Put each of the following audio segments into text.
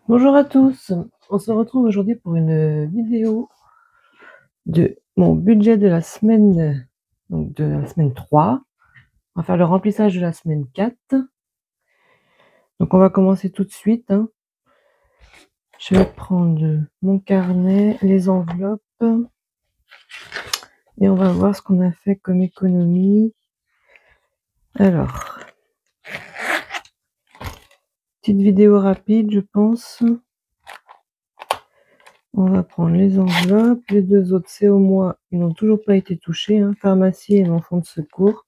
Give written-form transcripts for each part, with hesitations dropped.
Bonjour à tous, on se retrouve aujourd'hui pour une vidéo de mon budget de la semaine, donc de la semaine 3. On va faire le remplissage de la semaine 4. Donc on va commencer tout de suite. Je vais prendre mon carnet, les enveloppes et on va voir ce qu'on a fait comme économie. Alors, petite vidéo rapide, je pense. On va prendre les enveloppes, les deux autres c'est au mois, ils n'ont toujours pas été touchés, pharmacie et mon fonds de secours.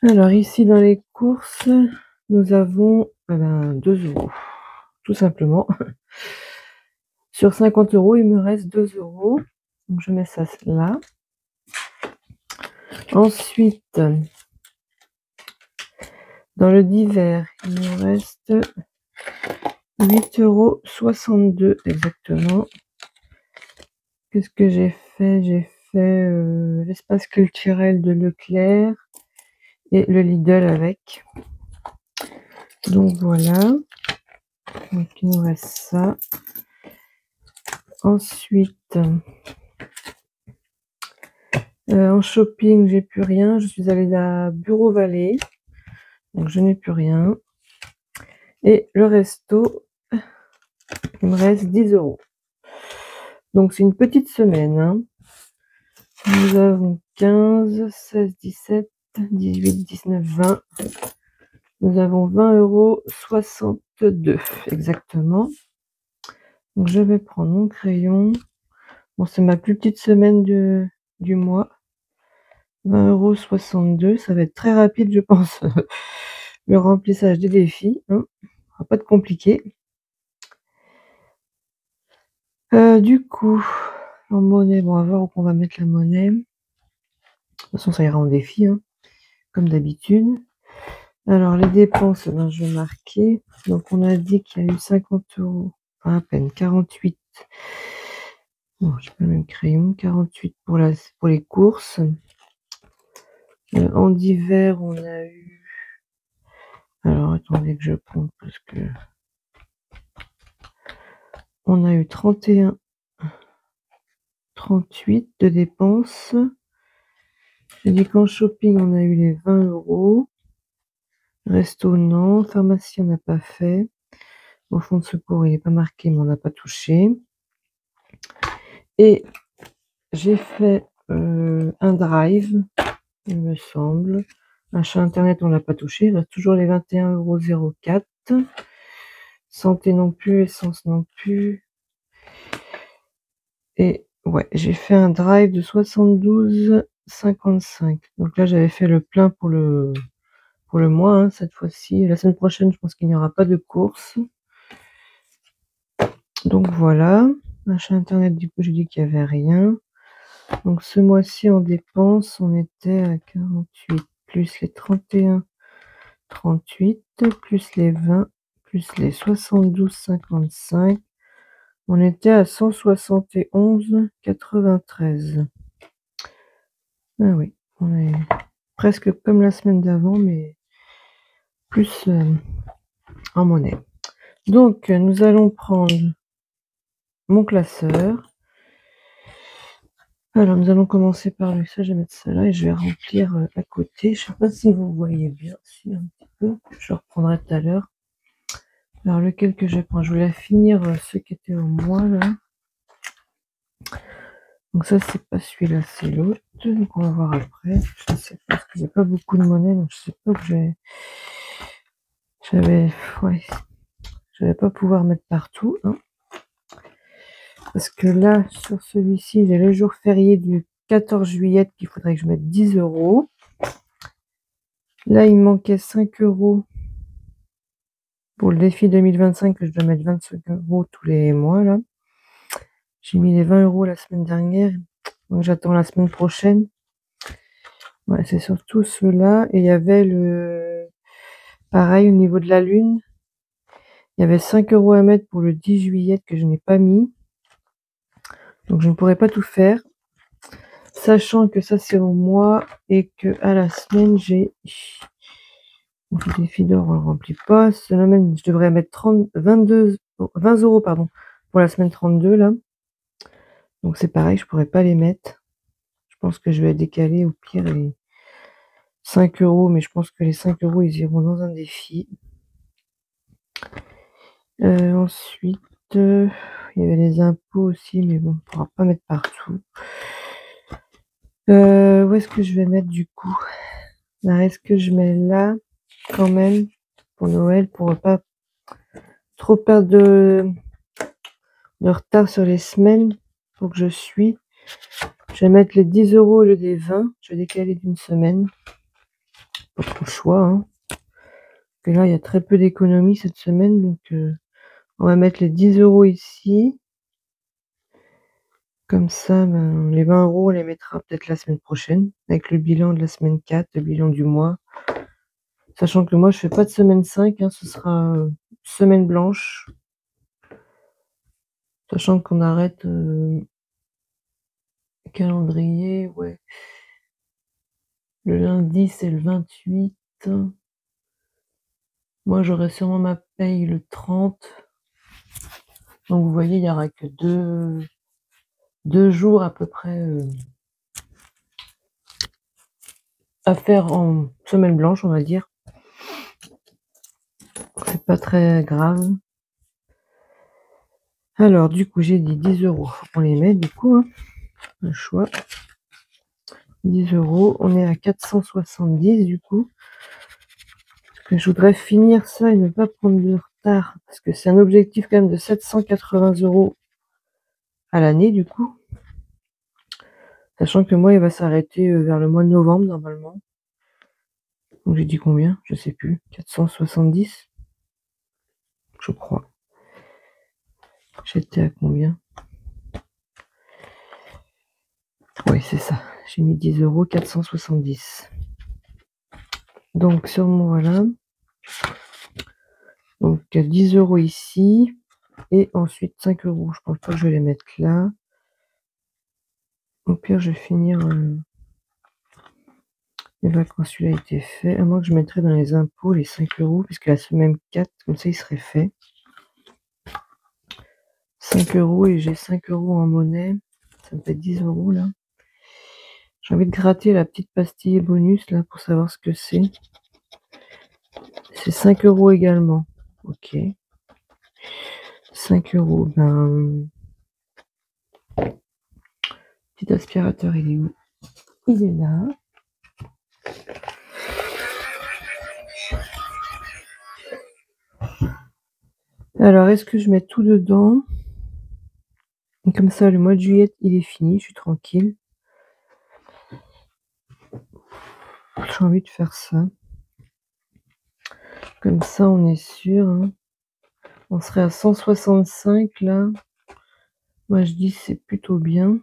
Alors ici dans les courses, nous avons 2 €, tout simplement. Sur 50 €, il me reste 2 €, donc je mets ça là. Ensuite, dans le divers, il me reste 8,62 € exactement. Qu'est-ce que j'ai fait? J'ai fait l'espace culturel de Leclerc et le Lidl avec. Donc voilà. Donc il nous reste ça. Ensuite, en shopping, j'ai plus rien. Je suis allée à Bureau Vallée. Donc je n'ai plus rien. Et le resto, il me reste 10 €. Donc c'est une petite semaine. Nous avons 15, 16, 17, 18, 19, 20. Nous avons 20,62 € exactement. Donc je vais prendre mon crayon. Bon, c'est ma plus petite semaine du mois. 20,62 €. Ça va être très rapide, je pense, le remplissage des défis. Ça va pas être compliqué. Du coup, en monnaie, bon, on va voir où on va mettre la monnaie. De toute façon, ça ira en défi, comme d'habitude. Alors, les dépenses, je vais marquer. Donc, on a dit qu'il y a eu 50 €, enfin à peine, 48. Bon, j'ai pas le même crayon. 48 pour les courses. En divers, on a eu... Alors, attendez que je compte parce que... On a eu 31, 38 de dépenses. J'ai dit qu'en shopping, on a eu les 20 €. Resto, non. Pharmacie, on n'a pas fait. Au fond de secours, il n'est pas marqué, mais on n'a pas touché. Et j'ai fait un drive, il me semble. Achat internet, on l'a pas touché. Il reste toujours les 21,04 €. Santé non plus, essence non plus. Et ouais, j'ai fait un drive de 72,55 €. Donc là, j'avais fait le plein pour le mois, cette fois-ci. La semaine prochaine, je pense qu'il n'y aura pas de course. Donc voilà. Achat internet, du coup, j'ai dit qu'il n'y avait rien. Donc ce mois-ci, en dépenses, on était à 48, plus les 31, 38, plus les 20, plus les 72,55. On était à 171,93. Ah oui, on est presque comme la semaine d'avant, mais plus en monnaie. Donc, nous allons prendre mon classeur. Alors, nous allons commencer par lui. Ça, je vais mettre ça là et je vais remplir à côté. Je ne sais pas si vous voyez bien, si un petit peu. Je reprendrai tout à l'heure. Alors, lequel que je prends? Je voulais finir ceux qui étaient au mois là. Donc ça, c'est pas celui-là, c'est l'autre. Donc on va voir après. Je ne sais pas parce que j'ai pas beaucoup de monnaie, donc je sais pas que j'avais pas pouvoir mettre partout. Parce que là, sur celui-ci, j'ai le jour férié du 14 juillet qu'il faudrait que je mette 10 €. Là, il me manquait 5 € pour le défi 2025 que je dois mettre 25 € tous les mois là. J'ai mis les 20 € la semaine dernière, donc j'attends la semaine prochaine. Ouais, c'est surtout ceux-là. Et il y avait pareil au niveau de la lune. Il y avait 5 € à mettre pour le 10 juillet que je n'ai pas mis. Donc je ne pourrai pas tout faire. sachant que ça c'est au mois et que à la semaine j'ai mon défi d'or, on le remplit pas. Cette semaine, je devrais mettre 20 euros pardon, pour la semaine 32 là. Donc c'est pareil, je pourrais pas les mettre. Je pense que je vais décaler au pire les 5 euros, mais je pense que les 5 euros ils iront dans un défi. Ensuite, il y avait les impôts aussi, mais bon, on ne pourra pas mettre partout. Où est-ce que je vais mettre du coup? Là, est-ce que je mets là quand même pour Noël pour pas trop perdre de retard sur les semaines pour que je suis? Je vais mettre les 10 euros au lieu des 20. Je vais décaler d'une semaine. Pas trop le choix, hein. Parce que là, il y a très peu d'économies cette semaine, donc on va mettre les 10 euros ici. Comme ça, ben, les 20 euros, on les mettra peut-être la semaine prochaine, avec le bilan de la semaine 4, le bilan du mois. Sachant que moi, je fais pas de semaine 5, hein, ce sera semaine blanche. Sachant qu'on arrête calendrier, ouais. Le lundi, c'est le 28. Moi, j'aurai sûrement ma paye le 30. Donc, vous voyez, il n'y aura que deux jours à peu près à faire en semaine blanche, on va dire. C'est pas très grave. Alors, du coup, j'ai dit 10 euros. Faut qu'on les mette, du coup, hein. Le choix. 10 euros. On est à 470, du coup. Parce que je voudrais finir ça et ne pas prendre de retard. Parce que c'est un objectif quand même de 780 euros à l'année, du coup. Sachant que moi, il va s'arrêter vers le mois de novembre, normalement. Donc, j'ai dit combien? Je sais plus. 470? Je crois. J'étais à combien? Oui, c'est ça. J'ai mis 10 euros, 470. Donc, sur mon voilà. Donc, 10 euros ici. Et ensuite, 5 euros. Je pense pas que je vais les mettre là. Au pire, je vais finir les vacances. Celui-là a été fait. À moins que je mettrais dans les impôts les 5 euros, puisque la semaine 4, comme ça, il serait fait. 5 euros et j'ai 5 euros en monnaie. Ça me fait 10 euros là. J'ai envie de gratter la petite pastille bonus là pour savoir ce que c'est. C'est 5 euros également. Ok. 5 euros. Ben. Petit aspirateur, il est où? Il est là. Alors, est-ce que je mets tout dedans? Et comme ça, le mois de juillet, il est fini. Je suis tranquille. J'ai envie de faire ça. Comme ça, on est sûr. Hein. On serait à 165 là. Moi, je dis c'est plutôt bien.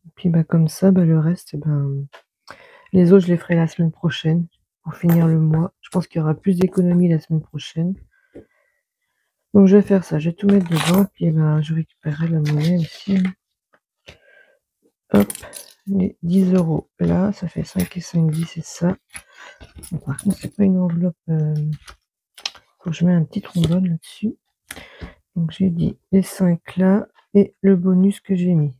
Et puis, bah, comme ça, bah, le reste, ben, les autres, je les ferai la semaine prochaine pour finir le mois. Je pense qu'il y aura plus d'économies la semaine prochaine. Donc, je vais faire ça. Je vais tout mettre dedans. Puis, bah, je récupérerai la monnaie aussi. Hop, les 10 euros là. Ça fait 5 et 5, 10, c'est ça. Bon, par contre, c'est pas une enveloppe. Faut que je mette un petit trombone là-dessus. Donc, j'ai dit les 5 là et le bonus que j'ai mis.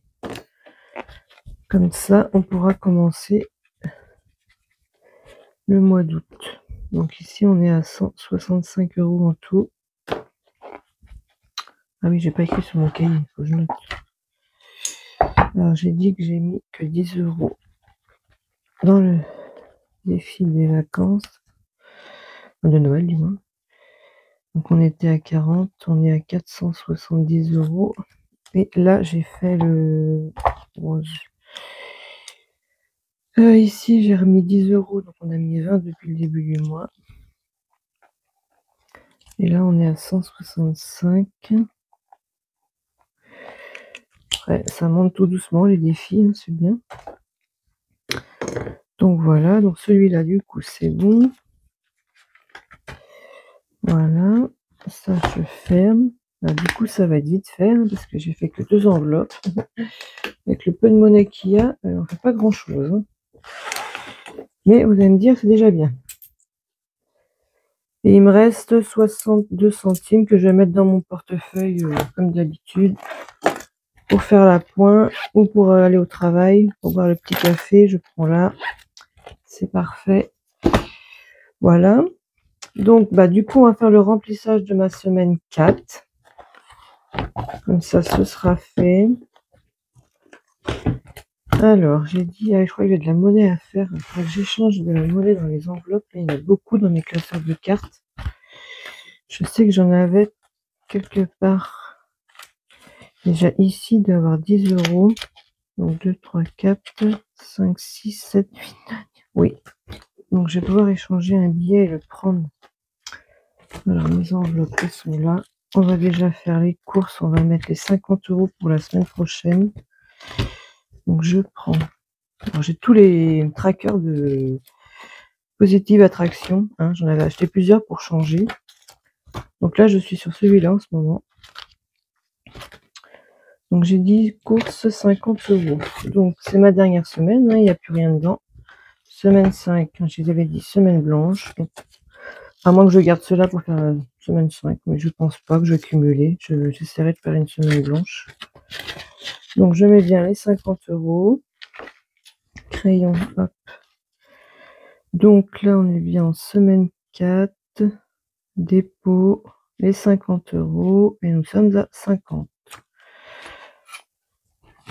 Comme ça, on pourra commencer le mois d'août. Donc ici, on est à 165 euros en tout. Ah oui, j'ai pas écrit sur mon cahier, il faut que je note. Alors, j'ai dit que j'ai mis que 10 euros dans le défi des vacances. De Noël, du moins. Donc, on était à 40, on est à 470 euros. Et là, j'ai fait le... ici, j'ai remis 10 euros, donc on a mis 20 depuis le début du mois. Et là, on est à 165. Ouais, ça monte tout doucement, les défis, hein, c'est bien. Donc voilà, donc celui-là, du coup, c'est bon. Voilà, ça, je ferme. Alors, du coup, ça va être vite fait, hein, parce que j'ai fait que 2 enveloppes. Avec le peu de monnaie qu'il y a, on fait pas grand chose. Hein. Mais vous allez me dire, c'est déjà bien. Et il me reste 62 centimes que je vais mettre dans mon portefeuille, comme d'habitude, pour faire la pointe ou pour aller au travail, pour boire le petit café. Je prends là. C'est parfait. Voilà. Donc, du coup, on va faire le remplissage de ma semaine 4. Comme ça, ce sera fait. Alors, j'ai dit, je crois qu'il y a de la monnaie à faire. Il faudrait que j'échange de la monnaie dans les enveloppes. Là, il y en a beaucoup dans mes classeurs de cartes. Je sais que j'en avais quelque part. Déjà ici, il doit y avoir 10 euros. Donc 2, 3, 4, 5, 6, 7, 8, 9. Oui. Donc je vais pouvoir échanger un billet et le prendre. Alors mes enveloppes sont là. On va déjà faire les courses. On va mettre les 50 euros pour la semaine prochaine. Donc je prends. Alors j'ai tous les trackers de Positive Attraction. Hein. J'en avais acheté plusieurs pour changer. Donc là je suis sur celui-là en ce moment. Donc j'ai dit course 50 euros. Donc c'est ma dernière semaine. Hein. Il n'y a plus rien dedans. Semaine 5, je les avais dit semaine blanche. Donc, à moins que je garde cela pour faire la semaine 5, mais je pense pas que je vais cumuler. J'essaierai de faire une semaine blanche. Donc je mets bien les 50 euros. Crayon, hop. Donc là on est bien en semaine 4. Dépôt, les 50 euros. Et nous sommes à 50.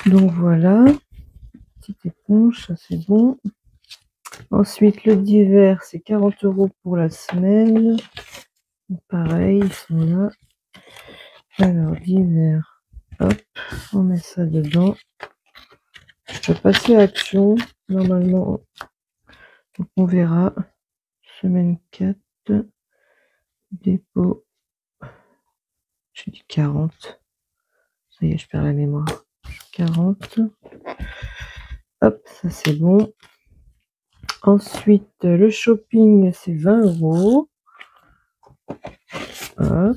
Donc voilà. Petite éponge, ça c'est bon. Ensuite le divers, c'est 40 euros pour la semaine. Pareil, ils sont là. Alors, divers, hop, on met ça dedans. Je vais passer à action, normalement. Donc, on verra. Semaine 4, dépôt. J'ai dit 40. Ça y est, je perds la mémoire. 40. Hop, ça c'est bon. Ensuite, le shopping, c'est 20 euros. Hop.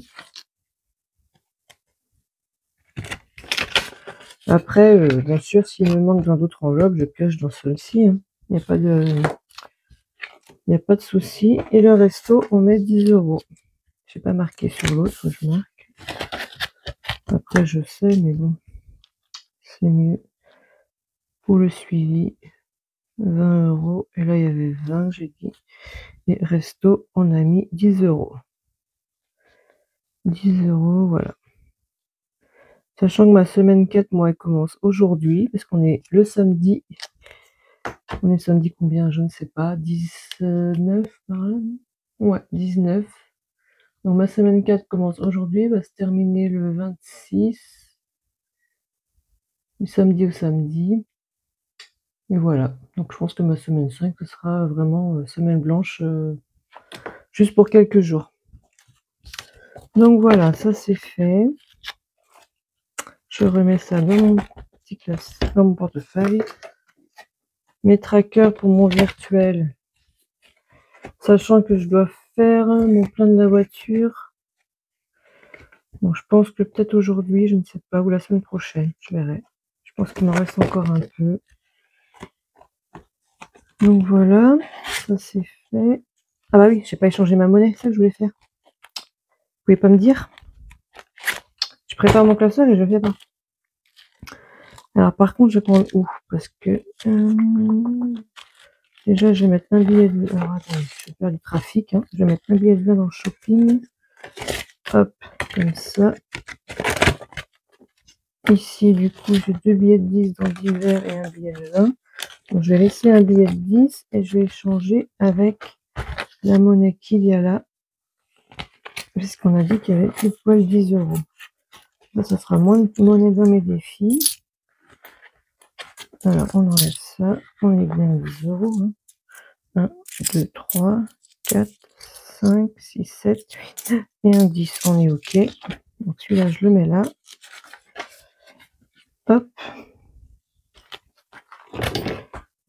Après, bien sûr, s'il me manque dans d'autres enveloppes, je pioche dans celle-ci. Hein. Il n'y a pas de souci. Et le resto, on met 10 euros. Je n'ai pas marqué sur l'autre, je marque. Après, je sais, mais bon, c'est mieux. Pour le suivi, 20 euros. Et là, il y avait 20, j'ai dit. Et resto, on a mis 10 euros. 10 euros, voilà. Sachant que ma semaine 4, moi, elle commence aujourd'hui, parce qu'on est le samedi. On est samedi combien? Je ne sais pas. 19 par là? Ouais, 19. Donc ma semaine 4 commence aujourd'hui, va se terminer le 26. Du samedi au samedi. Et voilà. Donc je pense que ma semaine 5, ce sera vraiment semaine blanche, juste pour quelques jours. Donc voilà, ça c'est fait. Je remets ça dans mon petit dans mon portefeuille. Mes trackers pour mon virtuel. Sachant que je dois faire mon plein de la voiture. Bon, je pense que peut-être aujourd'hui, je ne sais pas, ou la semaine prochaine, je verrai. Je pense qu'il m'en reste encore un peu. Donc voilà, ça c'est fait. Ah bah oui, j'ai pas échangé ma monnaie, c'est ça que je voulais faire. Vous pouvez pas me dire? Je prépare mon classeur et je le fais pas. Alors par contre, je vais prendre où? Parce que déjà, je vais mettre un billet de... Alors attendez, je vais faire du trafic. Hein. Je vais mettre un billet de 20 dans le shopping. Hop, comme ça. Ici, du coup, j'ai 2 billets de 10 dans divers et un billet de 20. Donc, je vais laisser un billet de 10 et je vais échanger avec la monnaie qu'il y a là. Puisqu'on a dit qu'il y avait tout poil 10 euros. Là, ça sera moins de monnaie dans mes défis. Alors, on enlève ça. On est bien 10 euros. Hein. 1, 2, 3, 4, 5, 6, 7, 8 et un 10. On est OK. Donc, celui-là, je le mets là. Hop.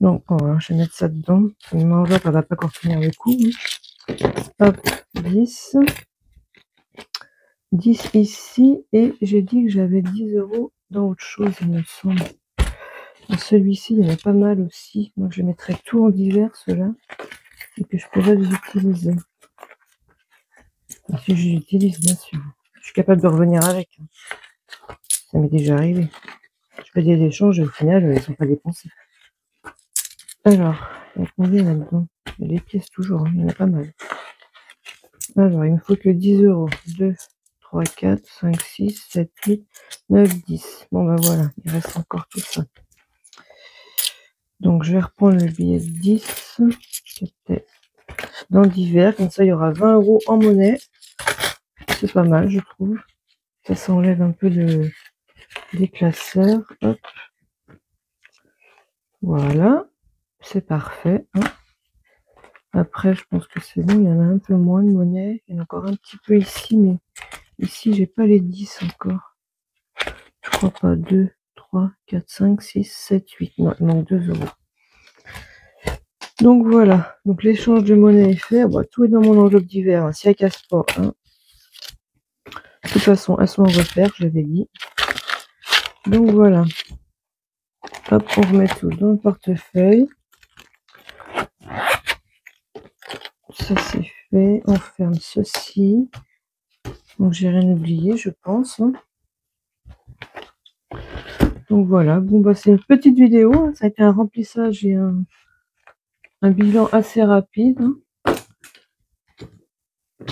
Donc, je vais mettre ça dedans. Mon enveloppe, elle va pas contenir le coup. Hop, 10. 10 ici. Et j'ai dit que j'avais 10 euros dans autre chose, il me semble. Celui-ci, il y en a pas mal aussi. Moi, je mettrais tout en divers, ceux-là. Et que je pourrais les utiliser. Si je les utilise, bien sûr. Je suis capable de revenir avec. Ça m'est déjà arrivé. Je fais des échanges et au final, ils ne sont pas dépensés. Alors, il y a combien là-dedans? Il y a des pièces toujours, hein, il y en a pas mal. Alors, il me faut que 10 €. 2, 3, 4, 5, 6, 7, 8, 9, 10. Bon, ben voilà, il reste encore tout ça. Donc, je vais reprendre le billet de 10, qui était dans divers. Comme ça, il y aura 20 € en monnaie. C'est pas mal, je trouve. Ça s'enlève un peu des classeurs. Hop. Voilà, c'est parfait. Hein. Après, je pense que c'est bon. Il y en a un peu moins de monnaie. Il y en a encore un petit peu ici, mais ici, j'ai pas les 10 encore. Je crois pas. 2, 3, 4, 5, 6, 7, 8. Non, il manque 2 €. Donc voilà. Donc l'échange de monnaie est fait. Bon, tout est dans mon enveloppe d'hiver. Hein. Si elle casse pas. Hein. De toute façon, elles sont en repère, je l'avais dit. Donc voilà. Hop, on remet tout dans le portefeuille. Ça c'est fait. On ferme ceci. Donc j'ai rien oublié, je pense. Donc voilà. Bon bah c'est une petite vidéo. Hein. Ça a été un remplissage et un bilan assez rapide. Hein.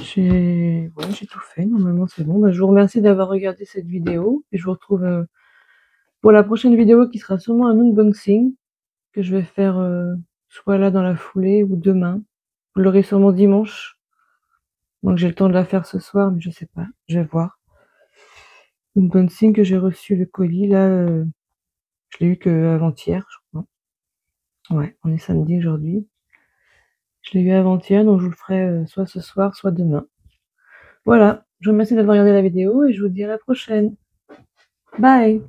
J'ai tout fait. Normalement c'est bon. Bah, je vous remercie d'avoir regardé cette vidéo. Et je vous retrouve pour la prochaine vidéo qui sera sûrement un unboxing que je vais faire soit là dans la foulée ou demain. Vous l'aurez sûrement dimanche. Donc j'ai le temps de la faire ce soir, mais je sais pas. Je vais voir. Unboxing que j'ai reçu le colis là. Je l'ai eu que avant-hier, je crois. Ouais, on est samedi aujourd'hui. Je l'ai eu avant-hier, donc je vous le ferai soit ce soir, soit demain. Voilà, je vous remercie d'avoir regardé la vidéo et je vous dis à la prochaine. Bye!